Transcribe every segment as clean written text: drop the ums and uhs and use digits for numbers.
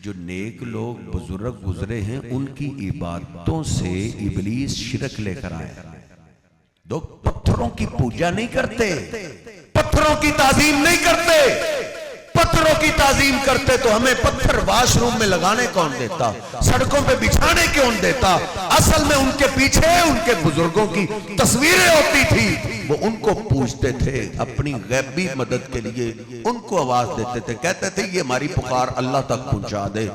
جو نیک لوگ بزرگ گزرے ہیں ان کی عبادتوں سے ابلیس شرک لے کر آیا. لوگ پتھروں کی پوجا نہیں کرتے، پتھروں کی تعظیم نہیں کرتے. پتھروں کی تعظیم کرتے تو ہمیں پتھر واش روم میں لگانے کون دیتا، سڑکوں پہ بچھانے کون دیتا؟ اصل میں ان کے پیچھے ان کے بزرگوں کی تصویریں ہوتی تھی، وہ ان کو پوجتے تھے، اپنی غیبی مدد کے لیے ان کو آواز دیتے تھے، کہتے تھے یہ ہماری پکار اللہ تک پہنچا دے.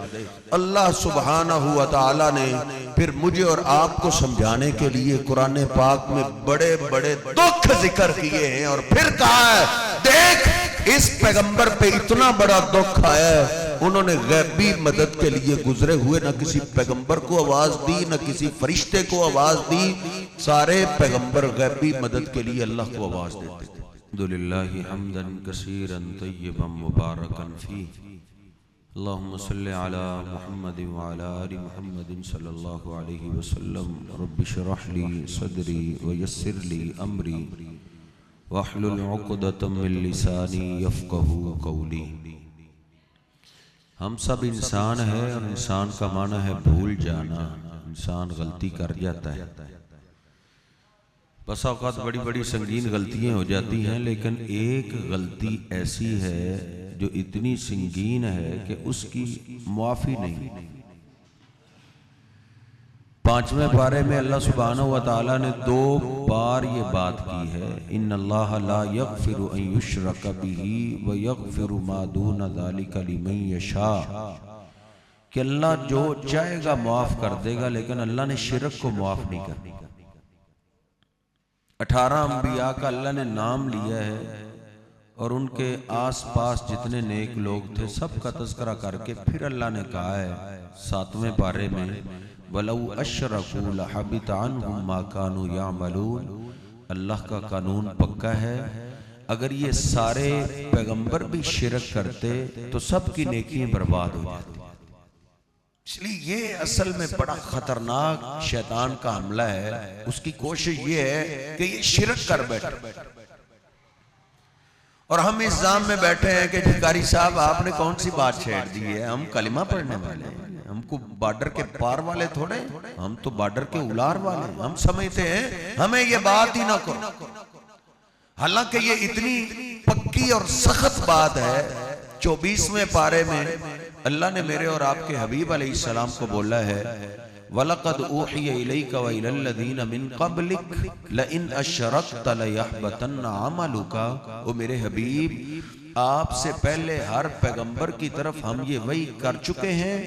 اللہ سبحانہ و تعالی نے پھر مجھے اور آپ کو سمجھانے کے لیے قرآن پاک میں بڑے بڑے دکھ ذکر کیے ہیں، اور پھر کہا ہے دیکھ اس پیغمبر پہ اتنا بڑا دکھ آیا ہے، انہوں نے غیبی مدد کے لیے گزرے ہوئے نہ کسی پیغمبر کو آواز دی نہ کسی فرشتے کو آواز دی. سارے پیغمبر غیبی مدد کے لیے اللہ کو آواز دیتے تھے. الحمدللہ حمدا کثیرا طیبا مبارکا فیہ. اللہم صلی علی محمد وعلی آل محمد صلی اللہ علیہ وسلم. رب اشرح لی صدری ویسر لی امری واحلل عقدۃ من لسانی یفقہوا قولی. ہم سب انسان ہیں اور انسان کا معنی ہے بھول جانا. انسان غلطی کر جاتا ہے، بس اوقات بڑی بڑی سنگین غلطیاں ہو جاتی ہیں، لیکن ایک غلطی ایسی ہے جو اتنی سنگین ہے کہ اس کی معافی نہیں. 5ویں پارے میں اللہ سبحانہ و تعالیٰ نے 2 بار یہ بات کی ہے، ان اللہ لا یغفر ان یشرک بہ ویغفر ما دون ذلک لمن یشاء، کہ اللہ جو چاہے گا معاف کر دے گا، لیکن اللہ نے شرک کو معاف نہیں کرنا. 18 انبیاء کا اللہ نے نام لیا ہے اور ان کے آس پاس جتنے نیک لوگ تھے سب کا تذکرہ کر کے پھر اللہ نے کہا ہے 7ویں پارے میں وَلَوْ أَشْرَكُوا لَحَبِطَ عَنْهُمْ مَا كَانُوا يَعْمَلُونَ. اللہ کا قانون پکا ہے، اگر یہ سارے پیغمبر بھی شرک کرتے تو سب کی نیکیاں برباد ہو جاتی. اس لیے یہ اصل میں بڑا خطرناک شیطان کا حملہ ہے. اس کی کوشش یہ ہے کہ یہ شرک کر بیٹھے، اور ہم اس ذام میں بیٹھے ہیں کہ قاری صاحب آپ نے کون سی بات چھیڑ دی ہے، ہم کلمہ پڑھنے والے ہیں، ہم کو بارڈر کے پار والے تھوڑے، ہم تو بارڈر کے اولار والے ہیں. ہم سمجھتے ہیں ہمیں یہ بات ہی نہ کرو، حالانکہ یہ اتنی پکی اور سخت بات ہے. 24ویں پارے میں اللہ نے میرے اور آپ کے حبیب علیہ السلام کو بولا ہے وَلَقَدْ أُوحِيَ إِلَيْكَ وَإِلَى الَّذِينَ مِن قَبْلِكَ لَئِنْ أَشْرَكْتَ لَيَحْبَطَنَّ عَمَلُكَ. او میرے حبیب آپ سے پہلے ہر پیغمبر کی طرف ہم یہ وحی کر چکے ہیں،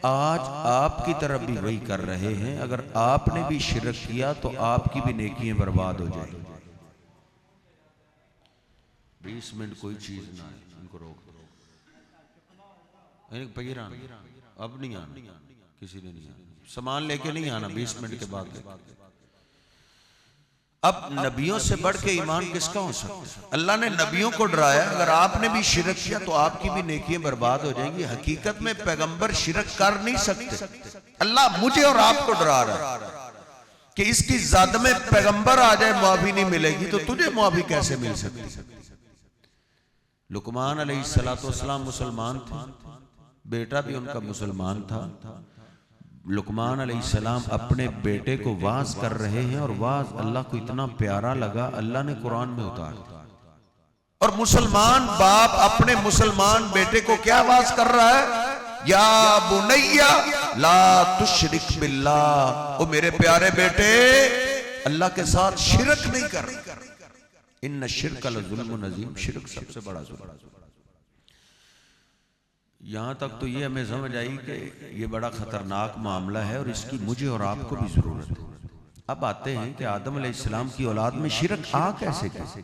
آج آپ کی طرف بھی وحی کر رہے ہیں، اگر آپ نے بھی شرک کیا تو آپ کی بھی نیکیاں برباد ہو جائیں. 20 منٹ کوئی چیز نہ ہے، ان کو روک دو. اب نہیں آنا، کسی نے نہیں آنا، سامان لے کے نہیں آنا 20 منٹ کے بعد. اب نبیوں سے بڑھ کے ایمان کس کا ہو سکتا ہے؟ اللہ نے نبیوں کو ڈرایا اگر آپ نے بھی شرک کیا تو آپ کی بھی نیکیاں برباد ہو جائیں گی. حقیقت میں پیغمبر شرک کر نہیں سکتے. اللہ مجھے اور آپ کو ڈرا رہا ہے کہ اس کی ذات میں پیغمبر آ جائے معافی نہیں ملے گی تو تجھے معافی کیسے مل سکتی؟ لقمان علیہ السلام مسلمان تھے، بیٹا بھی ان کا مسلمان تھا. لقمان علیہ السلام اپنے بیٹے کو واعظ کر رہے ہیں اور واعظ اللہ کو اتنا پیارا لگا، اللہ نے قرآن میں اتار دیا. اور مسلمان باپ اپنے مسلمان بیٹے کو کیا واعظ کر رہا ہے؟ یا بنیا لا تشرک باللہ، او میرے پیارے بیٹے اللہ کے ساتھ شرک نہیں کر. ان الشرک لظلم عظیم، شرک سب سے بڑا ظلم. یہاں تک تو یہ ہمیں سمجھ آئی کہ یہ بڑا خطرناک معاملہ ہے اور اس کی مجھے اور آپ کو بھی ضرورت ہے. اب آتے ہیں کہ آدم علیہ السلام کی اولاد میں شرک آ کیسے گئے؟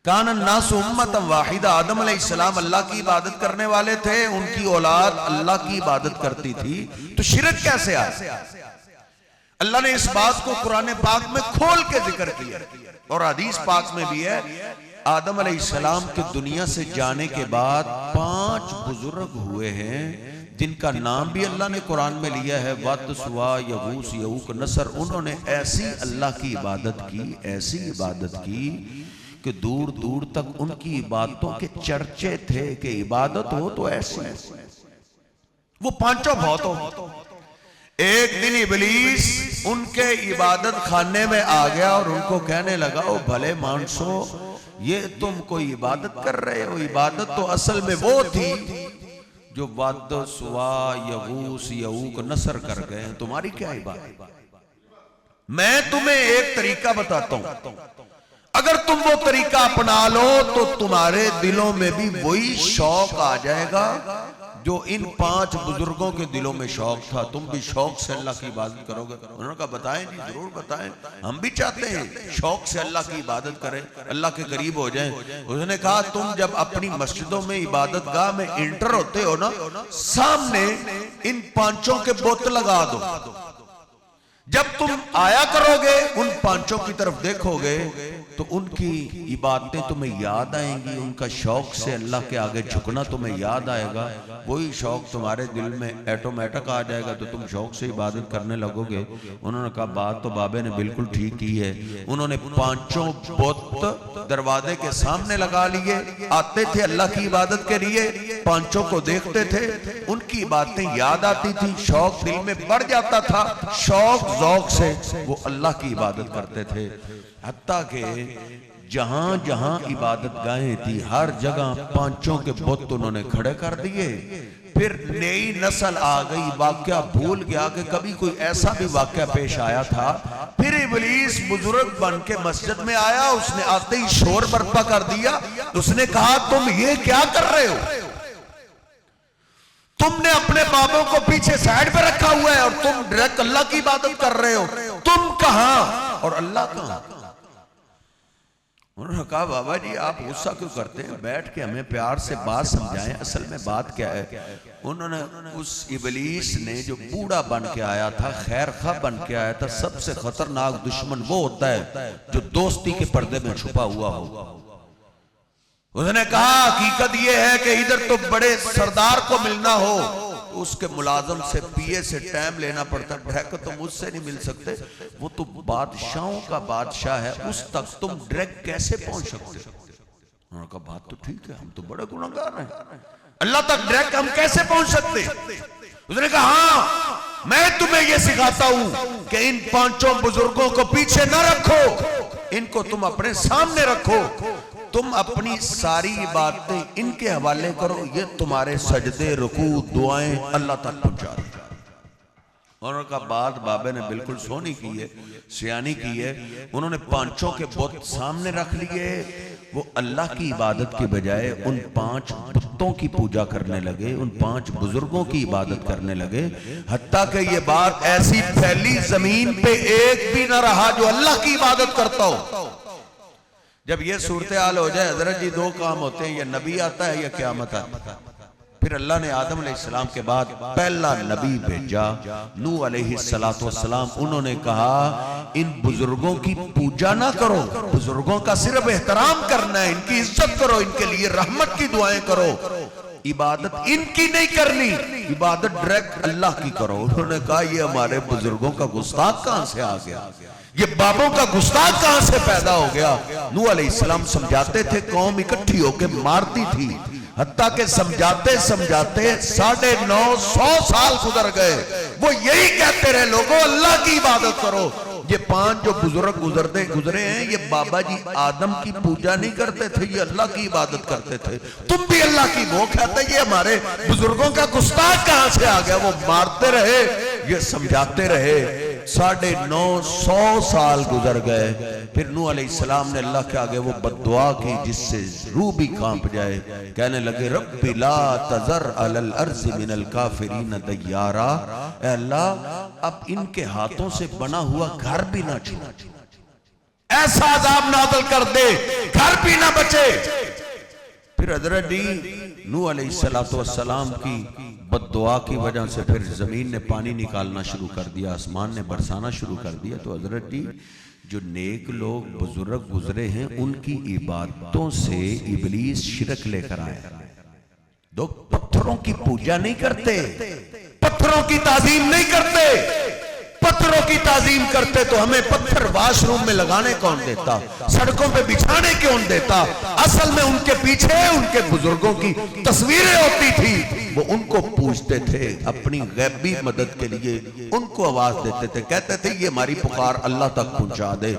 کان الناس امتا واحدہ، آدم علیہ السلام اللہ کی عبادت کرنے والے تھے، ان کی اولاد اللہ کی عبادت کرتی تھی، تو شرک کیسے آیا؟ اللہ نے اس بات کو قرآن پاک میں کھول کے ذکر کیا اور حدیث پاک میں بھی ہے. آدم علیہ السلام کے دنیا سے جانے کے بعد 5 بزرگ ہوئے ہیں جن کا نام بھی اللہ نے قرآن میں لیا ہے، وَد، سوا، یغوث، یعوق، نصر. انہوں نے ایسی اللہ کی عبادت کی، ایسی عبادت کی کہ دور دور تک ان کی عبادتوں کے چرچے تھے کہ عبادت ہو تو ایسی. وہ پانچوں بہت ہو. ایک دن ابلیس ان کے عبادت خانے میں آ گیا اور ان کو کہنے لگا او بھلے مانسو یہ تم کوئی عبادت کر رہے ہو. عبادت تو اصل میں وہ تھی جو واد سوا یغوس یعوق نصر کر گئے ہیں. تمہاری کیا عبادت؟ میں تمہیں ایک طریقہ بتاتا ہوں, اگر تم وہ طریقہ اپنا لو تو تمہارے دلوں میں بھی وہی شوق آ جائے گا جو ان پانچ بزرگوں کے دلوں میں شوق تھا. تم بھی شوق سے اللہ کی عبادت کرو گے. انہوں نے کہا بتائیں جی, ضرور بتائیں, ہم بھی چاہتے ہیں شوق سے اللہ کی عبادت کریں, اللہ کے قریب ہو جائیں. انہوں نے کہا تم جب اپنی مسجدوں میں عبادت گاہ میں انٹر ہوتے ہو نا, سامنے ان پانچوں کے بت لگا دو. جب تم آیا کرو گے ان پانچوں کی طرف دیکھو گے تو ان کی عبادتیں تمہیں یاد آئیں گی, ان کا شوق سے اللہ کے آگے جھکنا تمہیں یاد آئے گا. وہی شوق تمہارے دل میں ایٹومیٹک آ جائے گا تو تم شوق سے عبادت کرنے لگو گے. انہوں نے کہا بات تو بابے نے بالکل ٹھیک کی ہے. انہوں نے پانچوں بت دروازے کے سامنے لگا لیے, آتے تھے اللہ کی عبادت کے لیے, پانچوں کو دیکھتے تھے, ان کی باتیں یاد آتی تھی, شوق دل میں بڑھ جاتا تھا, شوق ذوق سے وہ اللہ کی عبادت کرتے تھے. حتیٰ کہ جہاں جہاں عبادت گاہیں تھی ہر جگہ پانچوں کے بت انہوں نے کھڑے کر دیے. پھر نئی نسل آ گئی, واقعہ بھول گیا کہ کبھی کوئی ایسا بھی واقعہ پیش آیا تھا. پھر ابلیس بزرگ بن کے مسجد میں آیا, اس نے آتے ہی شور برپا کر دیا. اس نے کہا تم یہ کیا کر رہے ہو؟ تم نے اپنے بابوں کو پیچھے سائیڈ پہ رکھا ہوا ہے اور تم ڈائریکٹ اللہ کی عبادت کر رہے ہو. تم کہاں اور اللہ کہاں؟ انہوں نے کہا بابا جی آپ غصہ کیوں کرتے ہیں, بیٹھ کے ہمیں پیار سے بات سمجھائیں, اصل میں بات کیا ہے. انہوں نے اس ابلیس نے جو بوڑھا بن کے آیا تھا, خیر خواہ بن کے آیا تھا, سب سے خطرناک دشمن وہ ہوتا ہے جو دوستی کے پردے میں چھپا ہوا ہو. اس نے کہا حقیقت یہ ہے کہ ادھر تو بڑے سردار کو ملنا ہو اس کے ملازم سے پی اے سے ٹائم لینا پڑتا, ڈائریکٹ تم مجھ سے نہیں مل سکتے, وہ تو بادشاہوں کا بادشاہ ہے, اس تک تم ڈائریکٹ کیسے پہنچ سکتے؟ انہوں نے کہا بات تو ٹھیک ہے, ہم تو بڑے گنہگار ہیں, اللہ تک ڈائریکٹ ہم کیسے پہنچ سکتے؟ اس نے کہا ہاں میں تمہیں یہ سکھاتا ہوں کہ ان پانچوں بزرگوں کو پیچھے نہ رکھو, ان کو تم اپنے سامنے رکھو, تم اپنی ساری باتیں ان کے حوالے کرو, یہ تمہارے سجدے رکوع دعائیں اللہ تک پہنچا دیں. انہوں نے کہا بات بابے نے بالکل سونی کی ہے, سیانی کی ہے. انہوں نے پانچوں کے بت سامنے رکھ لیے, وہ اللہ کی عبادت کے بجائے ان پانچ بتوں کی پوجا کرنے لگے, ان پانچ بزرگوں کی عبادت کرنے لگے. حتیٰ کہ یہ بات ایسی پھیلی زمین پہ ایک بھی نہ رہا جو اللہ کی عبادت کرتا ہو. جب یہ صورتحال ہو جائے حضرت جی دو کام ہوتے ہیں, یا نبی آتا ہے یا قیامت آتا ہے. پھر اللہ نے آدم علیہ السلام کے بعد پہلا نبی بھیجا, نوح علیہ السلام. انہوں نے کہا ان بزرگوں کی پوجا نہ کرو, بزرگوں کا صرف احترام کرنا ہے, ان کی عزت کرو, ان کے لیے رحمت کی دعائیں کرو, عبادت ان کی نہیں کرنی, عبادت ڈائریکٹ اللہ کی کرو. انہوں نے کہا یہ ہمارے بزرگوں کا گستاخ کہاں سے آ گیا, یہ بابوں کا گستاخ کہاں سے پیدا ہو گیا. نوح علیہ السلام سمجھاتے تھے, قوم اکٹھی ہو کے مارتی تھی, حتیٰ کہ سمجھاتے 950 سال گزر گئے, وہ یہی کہتے رہے لوگوں اللہ کی عبادت کرو. یہ پانچ جو بزرگ گزرے ہیں یہ بابا جی آدم کی پوجا نہیں کرتے تھے, یہ اللہ کی عبادت کرتے تھے. تم بھی اللہ کی وہ کہتے, یہ ہمارے بزرگوں کا گستاخ کہاں سے آ گیا. وہ مارتے رہے, یہ سمجھاتے رہے, 950 سال گزر گئے. پھر نوح علیہ السلام نے اللہ کے آگے وہ بد دعا کی جس سے روح بھی کانپ جائے. کہنے لگے رب لا تذر علی الارض من الکافرین دیارا, اے اللہ اب ان کے ہاتھوں سے بنا ہوا گھر بھی نہ چھوڑ, ایسا عذاب نازل کر دے گھر بھی نہ بچے. پھر حضرت جی نوح علیہ السلام کی بد دعا کی وجہ سے پھر زمین نے پانی نکالنا شروع کر دیا, آسمان نے برسانا شروع کر دیا. تو حضرت جی جو نیک لوگ بزرگ گزرے ہیں ان کی عبادتوں سے ابلیس شرک لے کر آیا. پتھروں کی پوجا نہیں کرتے, پتھروں کی تعظیم نہیں کرتے, پتھروں کی تعظیم کرتے تو ہمیں پتھر واش روم میں لگانے کون دیتا, سڑکوں پہ بچھانے کون دیتا؟ اصل میں ان کے پیچھے ان کے بزرگوں کی تصویریں ہوتی تھی, وہ ان کو پوچھتے تھے, اپنی غیبی مدد کے لیے ان کو آواز دیتے تھے, کہتے تھے یہ ہماری پکار اللہ تک پہنچا دے.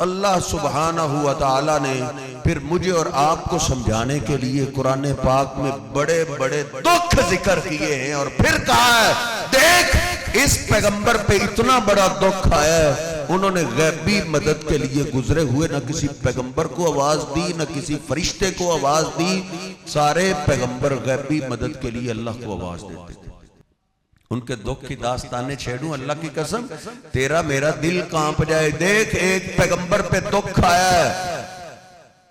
اللہ سبحانہ و تعالی نے پھر مجھے اور آپ کو سمجھانے کے لیے قرآن پاک میں بڑے بڑے دکھ ذکر کیے ہیں, اور پھر کہا ہے دیکھ اس پیغمبر پہ اتنا بڑا دکھ آیا ہے, انہوں نے غیبی مدد کے لیے گزرے ہوئے نہ کسی پیغمبر کو آواز دی نہ کسی فرشتے کو آواز دی, سارے پیغمبر غیبی مدد کے لیے اللہ کو آواز دیتے تھے. ان کے دکھ کی داستانیں چھیڑوں, اللہ کی قسم تیرا میرا دل کانپ جائے. دیکھ ایک پیغمبر پہ دکھ آیا ہے,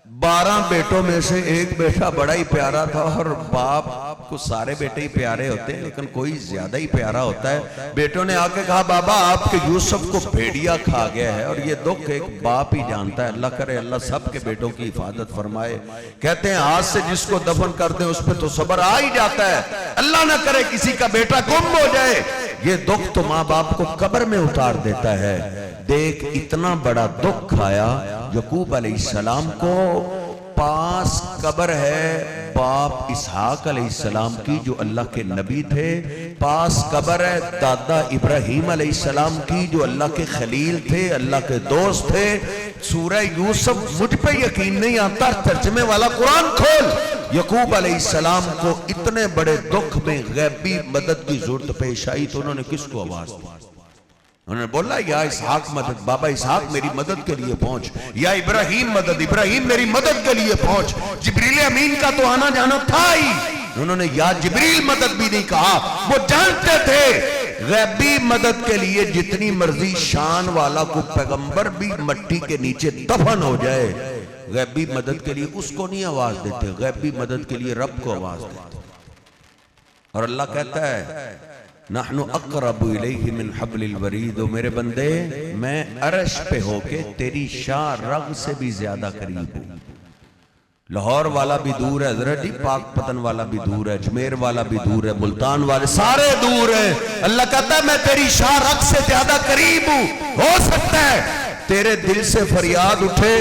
12 بیٹوں میں سے ایک بیٹا بڑا ہی پیارا تھا, اور باپ کو سارے بیٹے ہی پیارے ہوتے ہیں لیکن کوئی زیادہ ہی پیارا ہوتا ہے. بیٹوں نے آ کے کہا بابا آپ کے یوسف کو بھیڑیا کھا گیا ہے, اور یہ دکھ ایک باپ ہی جانتا ہے. اللہ کرے اللہ سب کے بیٹوں کی حفاظت فرمائے. کہتے ہیں آج سے جس کو دفن کر دیں اس پہ تو صبر آ ہی جاتا ہے, اللہ نہ کرے کسی کا بیٹا گم ہو جائے. یہ دکھ تو ماں باپ کو قبر میں اتار دیتا ہے. دیکھ اتنا بڑا دکھ آیا یعقوب علیہ السلام کو, پاس قبر ہے باپ اسحاق علیہ السلام کی جو اللہ کے نبی تھے, پاس قبر ہے دادا ابراہیم علیہ السلام کی جو اللہ کے خلیل تھے, اللہ کے دوست تھے. سورہ یوسف مجھ پہ یقین نہیں آتا, ترجمے والا قرآن کھول. یعقوب علیہ السلام کو اتنے بڑے دکھ میں غیبی مدد کی ضرورت پیش آئی تو انہوں نے کس کو آواز دی؟ انہوں نے بولا یا اسحاق مدد, بابا اسحاق میری مدد کے لیے پہنچ, یا ابراہیم مدد, ابراہیم میری مدد کے لیے پہنچ. جبریل امین کا تو آنا جانا تھا ہی, انہوں نے یا جبریل مدد بھی نہیں کہا. وہ جانتے تھے غیبی مدد کے لیے جتنی مرضی شان والا کو پیغمبر بھی مٹی کے نیچے دفن ہو جائے, غیبی مدد کے لیے اس کو نہیں آواز دیتے, غیبی مدد کے لیے رب کو آواز دیتے. اور اللہ کہتا ہے نحن اقرب الیہ من حبل الورید, میرے بندے میں عرش پہ ہو کے تیری شاہ رگ سے بھی زیادہ قریب ہوں. لاہور والا بھی دور ہے حضرت جی, پاک پتن والا بھی دور ہے, اجمیر والا بھی دور ہے, ملتان والے سارے دور ہیں. اللہ کہتا ہے میں تیری شاہ رگ سے زیادہ قریب ہوں. ہو سکتا ہے تیرے دل سے فریاد اٹھے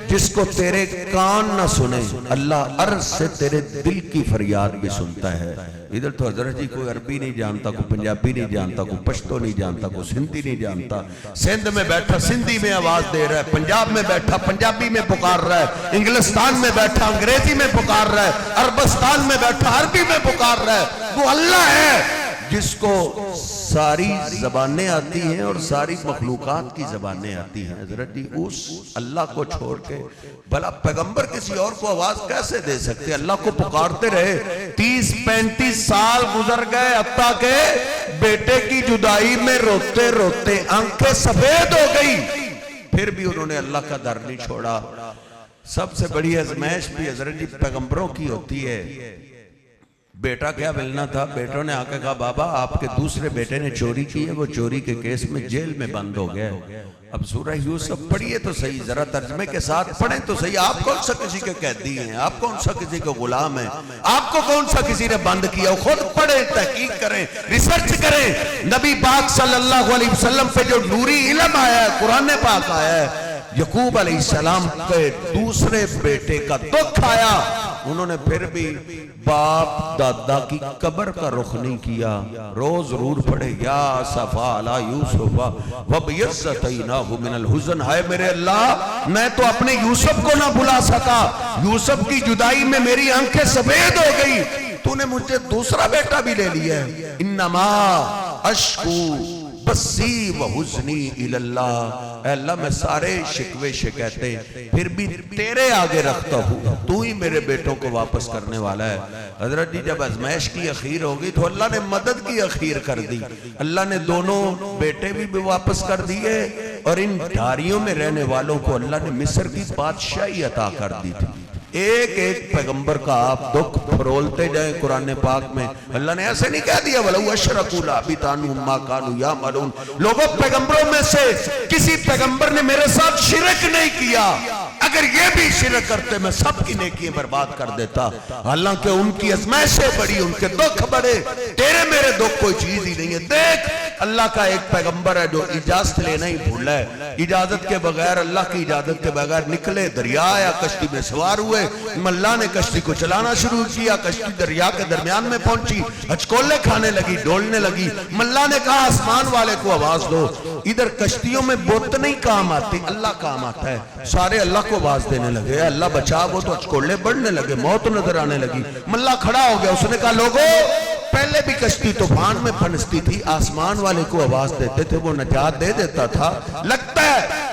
جس کو تیرے کان نہ سنے, اللہ عرض سے تیرے دل کی فریاد بھی سنتا ہے. ادھر تو حضرت جی کوئی عربی نہیں جانتا, کوئی پنجابی نہیں جانتا, کوئی پشتو نہیں جانتا, کوئی سندھی نہیں جانتا. سندھ میں بیٹھا سندھی میں آواز دے رہا ہے, پنجاب میں بیٹھا پنجابی میں پکار رہا ہے, انگلستان میں بیٹھا انگریزی میں پکار رہا ہے, عربستان میں بیٹھا عربی میں پکار رہا ہے. وہ اللہ ہے جس کو ساری زبانیں آتی ہیں اور ساری مخلوقات کی زبانیں آتی ہیں. حضرت جی اس اللہ کو چھوڑ کے بھلا پیغمبر کسی اور کو آواز کیسے دے سکتے؟ اللہ کو پکارتے رہے, 30-35 سال گزر گئے, حتیٰ کہ بیٹے کی جدائی میں روتے روتے آنکھیں سفید ہو گئی, پھر بھی انہوں نے اللہ کا در نہیں چھوڑا. سب سے بڑی آزمائش بھی حضرت جی پیغمبروں کی ہوتی ہے. بیٹا کیا ملنا تھا, بیٹوں نے آ کے کہا بابا آپ کے دوسرے بیٹے نے چوری کی ہے, وہ چوری کے کیس میں جیل میں بند ہو گیا. اب سورہ یوسف پڑھیے تو صحیح, ذرا ترجمے کے ساتھ پڑھیں تو صحیح. آپ کون سا کسی کے قیدی ہیں, آپ کون سا کسی کے غلام ہیں, آپ کو کون سا کسی نے بند کیا؟ خود پڑھیں, تحقیق کریں, ریسرچ کریں. نبی پاک صلی اللہ علیہ وسلم پہ جو نوری علم آیا ہے, قرآن پاک آیا ہے, یعقوب علیہ السلام کے دوسرے بیٹے کا دکھ آیا, انہوں نے پھر بھی باپ دادا کی قبر کا رخ نہیں کیا. روز ضرور پڑھے یا صفا علی یوسف وبیضتیناہ من الحزن, ہائے میرے اللہ میں تو اپنے یوسف کو نہ بھلا سکا, یوسف کی جدائی میں میری آنکھیں سفید ہو گئی, تو نے مجھے دوسرا بیٹا بھی لے لیا ہے. انما اشکو بسی و حزنی اللہ, اے اللہ میں سارے شکوے شکایتیں پھر بھی تیرے آگے رکھتا ہوں, تو ہی میرے بیٹوں کو واپس کرنے والا ہے. حضرت جی جب آزمائش کی اخیر ہوگی تو اللہ نے مدد کی اخیر کر دی, اللہ نے دونوں بیٹے بھی واپس کر دیے, اور ان ڈھاریوں میں رہنے والوں کو اللہ نے مصر کی بادشاہی عطا کر دی تھی. ایک ایک پیغمبر کا آپ دکھ پرولتے جائیں قرآن پاک میں. اللہ نے ایسے نہیں کہہ دیا وَلَوْ أَشْرَكُوا لَحَبِطَ مَا كَانُوا يَعْمَلُونَ. لوگوں پیغمبروں میں سے کسی پیغمبر نے میرے ساتھ شرک نہیں کیا, اگر یہ بھی شرک کرتے میں سب کی نیکیاں برباد کر دیتا. حالانکہ ان کی ازمائشیں بڑی, ان کے دکھ بڑے, تیرے میرے دکھ کوئی چیز ہی نہیں ہے. دیکھ اللہ کا ایک پیغمبر ہے جو اجازت لینا ہی بھولا ہے, اجازت کے بغیر, اللہ کی اجازت کے بغیر نکلے, دریا یا کشتی میں سوار ہوئے, اللہ نے کشتی کو چلانا شروع کیا, کشتی دریا کے درمیان میں پہنچی, ہچکولے کھانے لگی, ڈولنے لگی. اللہ نے کہا آسمان والے کو آواز دو. ادھر کشتیوں میں بت نہیں کام آتی, اللہ کام آتا ہے. سارے اللہ کو آواز دینے لگے, اللہ بچا. وہ تو ہچکولے بڑھنے لگے, موت نظر آنے لگی. ملا کھڑا ہو گیا, اس نے کہا لوگوں پہلے بھی کشتی طوفان میں پھنستی تھی, آسمان والے کو آواز دیتے تھے, وہ نجات دے دیتا تھا. لگتا ہے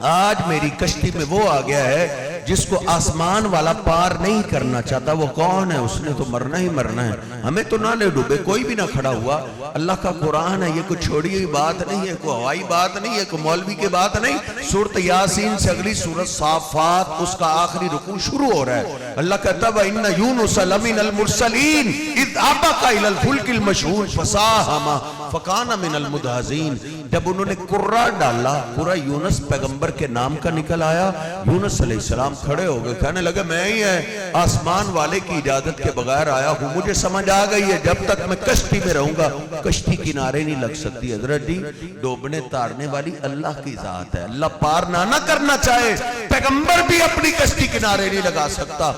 آج میری کشتی میں وہ آ گیا ہے جس کو آسمان والا پار نہیں کرنا چاہتا. وہ کون ہے؟ اس نے تو مرنا ہی مرنا ہے. ہمیں تو نہ لے ڈوبے. کوئی بھی نہ کھڑا ہوا. اللہ کا قرآن ہے, یہ کوئی چھوڑی ہوئی بات نہیں ہے, کوئی ہوائی بات نہیں ہے, کوئی مولوی کی بات نہیں. سورۃ یاسین سے اگلی سورۃ صافات, اس کا آخری رکوع شروع ہو رہا ہے. اللہ کہتا ہے وَإِنَّ يُونُسَ لَمِنَ الْمُرْسَلِينَ إِذْ أَبَقَ إِلَى الْفُلْكِ الْمَشْحُونِ فَسَاهَمَ فَكَانَ مِنَ الْمُدْحَضِينَ. جب انہوں نے قرہ ڈالا, قرہ یونس پیغمبر کے نام کا نکل آیا. یونس علیہ السلام کھڑے ہو گئے, کہنے لگے میں ہی ہے, آسمان والے کی اجازت کے بغیر آیا ہوں. مجھے سمجھ آ گئی ہے جب تک میں کشتی میں رہوں گا کشتی کنارے نہیں لگ سکتی. حضرت جی ڈوبنے تارنے والی اللہ کی ذات ہے. اللہ پار نہ کرنا چاہے, پیغمبر بھی اپنی کشتی کنارے نہیں لگا سکتا.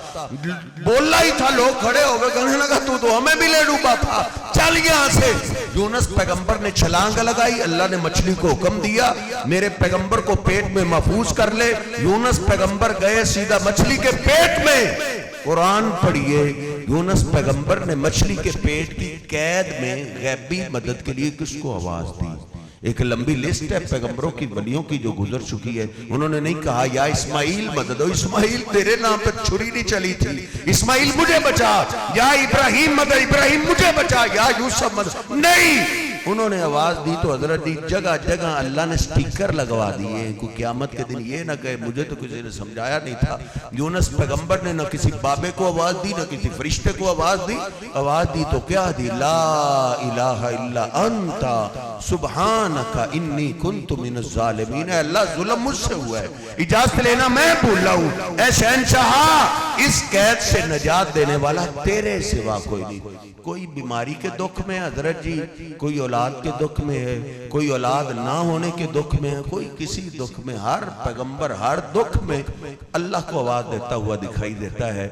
بولا ہی تھا, لوگ کھڑے ہو گئے, کہنے لگا تو ہمیں بھی لے ڈوبا تھا, چل یہاں سے. یونس پیغمبر نے چھلانگ لگائی, اللہ نے مچھلی کو حکم دیا میرے پیغمبر کو پیٹ میں محفوظ کر لے. یونس پیغمبر گئے سیدھا مچھلی کے پیٹ میں. قرآن پڑھیے, یونس پیغمبر نے مچھلی کے پیٹ کی قید میں غیبی مدد کے لیے کس کو آواز دی؟ ایک لمبی لسٹ ہے پیغمبروں کی, ولیوں کی جو گزر چکی ہے. انہوں نے نہیں کہا یا اسماعیل مدد ہو, اسماعیل تیرے نام پر چھری نہیں چلی تھی, اسماعیل مجھے بچا. یا ابراہیم مدد, ابراہیم مجھے بچا. یا یوسف مدد, نہیں. انہوں نے آواز دی تو حضرت دی جگہ جگہ اللہ نے سٹیکر لگوا دیے. کوئی قیامت کے دن یہ نہ کہے مجھے تو کسی نے سمجھایا نہیں تھا. یونس پیغمبر نے نہ کسی بابے کو آواز دی, نہ کسی فرشتے کو آواز دی. آواز دی تو کیا دی؟ لا الہ الا انت سبحانک انی کنت من الظالمین. اے اللہ ظلم مجھ سے ہوا ہے, اجازت لینا میں بھولا ہوں. اے شہنشاہ, اس قید سے نجات دینے والا تیرے سوا کوئی نہیں. کوئی بیماری کے دکھ میں حضرت جی, کوئی اولاد کے دکھ میں ہے, کوئی اولاد نہ ہونے کے دکھ میں ہے, کوئی کسی دکھ میں. ہر پیغمبر ہر دکھ میں اللہ کو آواز دیتا ہوا دکھائی دیتا ہے.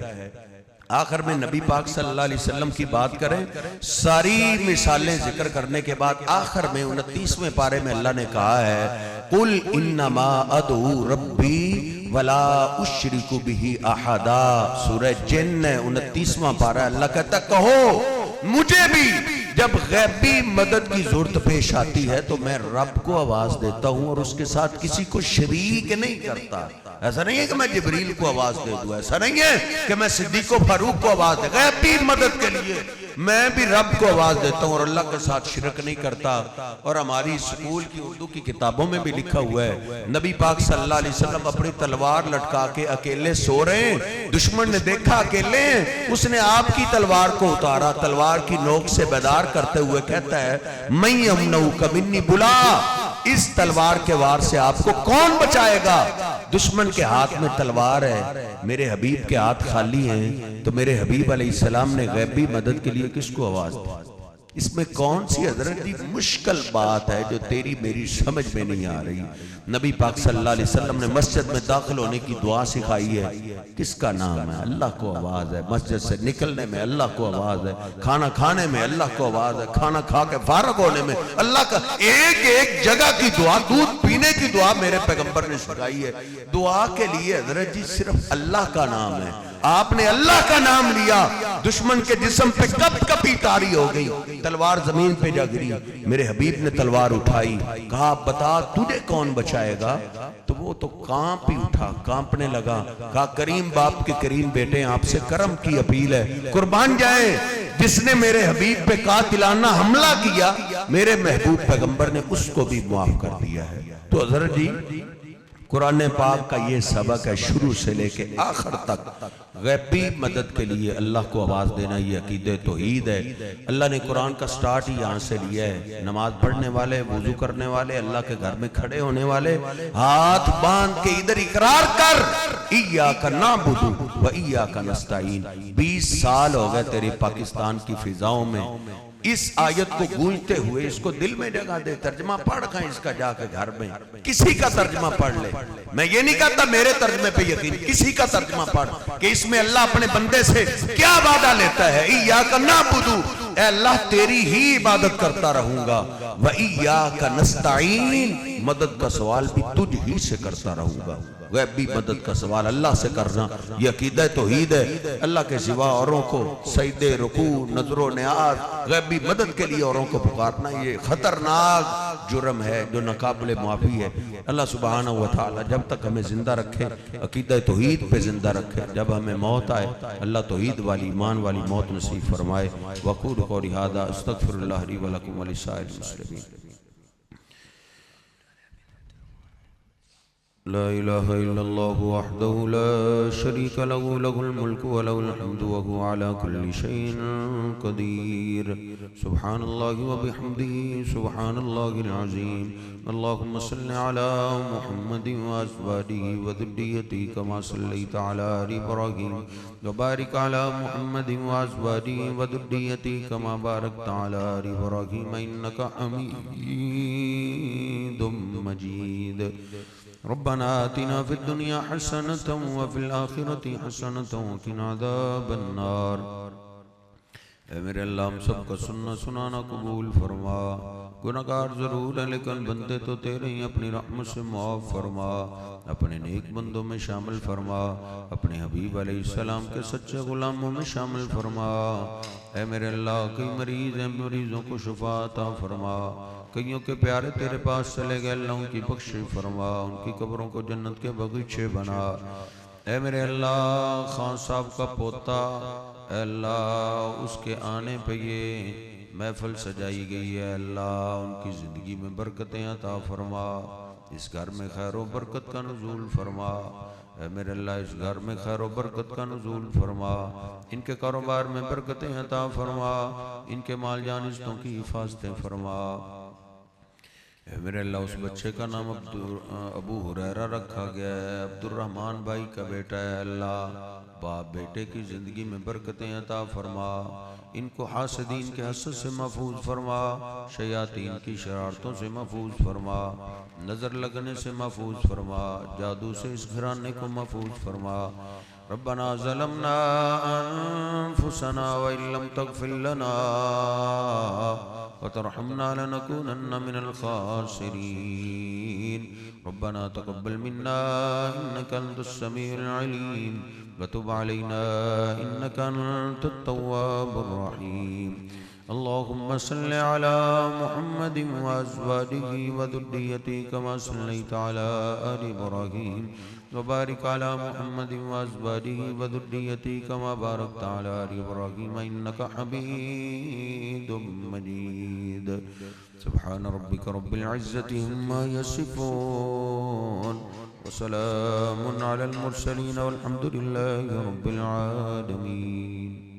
آخر میں نبی پاک صلی اللہ علیہ وسلم کی بات کریں, ساری مثالیں ذکر کرنے کے بعد آخر میں 29ویں پارے میں اللہ نے کہا ہے قُلْ إِنَّمَا أَدْعُو رَبِّي وَلَا أُشْرِكُ بِهِ أَحَدًا. سورہ جن 29واں پارہ. اللہ کہتا کہو مجھے بھی جب غیبی مدد کی ضرورت پیش آتی ہے تو میں رب کو آواز دیتا ہوں اور اس کے ساتھ کسی کو شریک نہیں کرتا. ایسا نہیں ہے کہ میں جبریل کو آواز دے دوں, ایسا نہیں ہے کہ میں صدیق و فاروق کو آواز دے. غیبی مدد کے لیے میں بھی رب کو آواز دیتا ہوں اور اللہ کے ساتھ شرک نہیں کرتا. اور ہماری سکول کی اردو کی کتابوں میں بھی لکھا ہوا ہے نبی پاک صلی اللہ علیہ وسلم اپنی تلوار لٹکا کے اکیلے سو رہے ہیں, دشمن نے دیکھا اکیلے ہیں, اس نے آپ کی تلوار کو اتارا, تلوار کی نوک سے بیدار کرتے ہوئے کہتا ہے میں یمنعک منی, بلا اس تلوار کے وار سے آپ کو کون بچائے گا؟ دشمن کے ہاتھ میں تلوار ہے, میرے حبیب کے ہاتھ خالی ہیں, تو میرے حبیب علیہ السلام نے غیبی مدد کے لیے کس کو آواز دی؟ اس میں کون سی حضرت جی مشکل بات ہے جو تیری میری سمجھ میں نہیں آ رہی؟ نبی پاک صلی اللہ علیہ وسلم نے مسجد میں داخل ہونے کی دعا سکھائی ہے, کس کا نام ہے؟ اللہ کو آواز ہے. مسجد سے نکلنے میں اللہ کو آواز ہے, کھانا کھانے میں اللہ کو آواز ہے, کھانا کھا کے فارغ ہونے میں اللہ کا. ایک ایک جگہ کی دعا, دودھ پینے کی دعا میرے پیغمبر نے سکھائی ہے. دعا کے لیے حضرت جی صرف اللہ کا نام ہے. آپ نے اللہ کا نام لیا, دشمن کے جسم پہ کپ کپی تاری ہو گئی, تلوار زمین پہ جا گری. میرے حبیب نے تلوار اٹھائی, کہا بتا تجھے کون بچائے گا؟ تو وہ تو کانپ ہی اٹھا, کانپنے لگا. کہا کریم باپ کے کریم بیٹے, آپ سے کرم کی اپیل ہے, قربان جائیں. جس نے میرے حبیب پہ قاتلانہ حملہ کیا میرے محبوب پیغمبر نے اس کو بھی معاف کر دیا ہے. تو حضرت جی قرآن پاک کا یہ سبق ہے شروع سے لے کے آخر تک. غیبی مدد کے لیے اللہ کو آواز دینا یہ عقیدہ توحید ہے. اللہ نے قرآن کا سٹارٹ ہی یہاں سے لیا ہے. نماز پڑھنے والے, وضو کرنے والے, اللہ کے گھر میں کھڑے ہونے والے, ہاتھ باندھ کے ادھر اقرار کر ایاک نعبد و ایاک نستعین. 20 سال ہو گئے تیری پاکستان کی فضاؤں میں اس آیت کو گونجتے ہوئے. اس کو دل میں جگہ دے, ترجمہ پڑھ کھائیں اس کا جا کے گھر میں, کسی کا ترجمہ پڑھ لے. میں یہ نہیں کہتا میرے ترجمے پہ یقین, کسی کا ترجمہ پڑھ کہ اس میں اللہ اپنے بندے سے کیا وعدہ لیتا ہے. ایاک نعبد, اے اللہ تیری ہی عبادت کرتا رہوں گا, و ایاک نستعین, مدد کا سوال بھی تجھ ہی سے کرتا رہوں گا. غیبی مدد کا سوال اللہ سے کرنا یہ عقیدہ توحید ہے. اللہ کے سوا اوروں کو سجدے, رکوع, نظر و نیاز, غیبی مدد کے لیے اوروں کو پکارنا یہ خطرناک جرم ہے جو ناقابل معافی ہے. اللہ سبحانہ وتعالی جب تک ہمیں زندہ رکھے عقیدہ توحید پہ زندہ رکھے, جب ہمیں موت آئے اللہ توحید والی ایمان والی موت نصیب فرمائے. وقول قولی ھذا استغفر اللہ لی ولکم ولسائر المسلمین. لا الہ الا اللہ وحدہ لا شریک له, له الملک وله الحمد وهو على كل شيء قدیر. سبحان اللہ وبحمدہ سبحان اللہ العظیم. اللہم صل علی محمد وازواجہ وذریتہ کما صلیت علی آل ابراہیم وبارک علی محمد وازواجہ وذریتہ کما بارکت علی آل ابراہیم انک حمید مجید. ربنا آتنا في الدنيا حسنة وفي الآخرة حسنة وقنا عذاب النار. اے میرے اللہ ہم سب کا سننا سنانا قبول فرما. گناہگار ضرور ہے لیکن بندے تو تیرے ہی, اپنی رحمت سے معاف فرما, اپنے نیک بندوں میں شامل فرما, اپنے حبیب علیہ السلام کے سچے غلاموں میں شامل فرما. اے میرے اللہ کئی مریض ہیں, مریضوں کو شفا عطا فرما. کئیوں کے پیارے تیرے پاس چلے گئے, اللہ ان کی بخشش فرما, ان کی قبروں کو جنت کے باغیچے بنا. اے میرے اللہ خان صاحب کا پوتا, اے اللہ اس کے آنے پہ یہ محفل سجائی گئی ہے, اللہ ان کی زندگی میں برکتیں عطا فرما. اس گھر میں خیر و برکت کا نزول فرما. اے میرے اللہ اس گھر میں خیر و برکت کا نزول فرما. ان کے کاروبار میں برکتیں عطا فرما, ان کے مال جان عزتوں کی حفاظتیں فرما. اے میرے اللہ اس بچے کا نام ابو ہریرہ رکھا گیا ہے, عبد الرحمن بھائی کا بیٹا ہے. اللہ باپ بیٹے کی زندگی میں برکتیں عطا فرما. ان کو حاسدین کے حسد سے محفوظ فرما, شیاطین کی شرارتوں سے محفوظ فرما, نظر لگنے سے محفوظ فرما, جادو سے اس گھرانے کو محفوظ فرما. ربنا ظلمنا انفسنا وان لم تغفر لنا وترحمنا لنكونن من الخاسرين. ربنا تقبل منا انك انت السميع العليم وتب علينا انك انت التواب الرحيم. اللهم صل على محمد وازواجه وذريته كما صليت على آل ابراهيم وبارك على محمد وازواجه وذريته كما باركت على آل ابراهيم انك حميد مجيد. سبحان ربك رب العزة عما يصفون وسلام على المرسلين والحمد لله رب العالمين.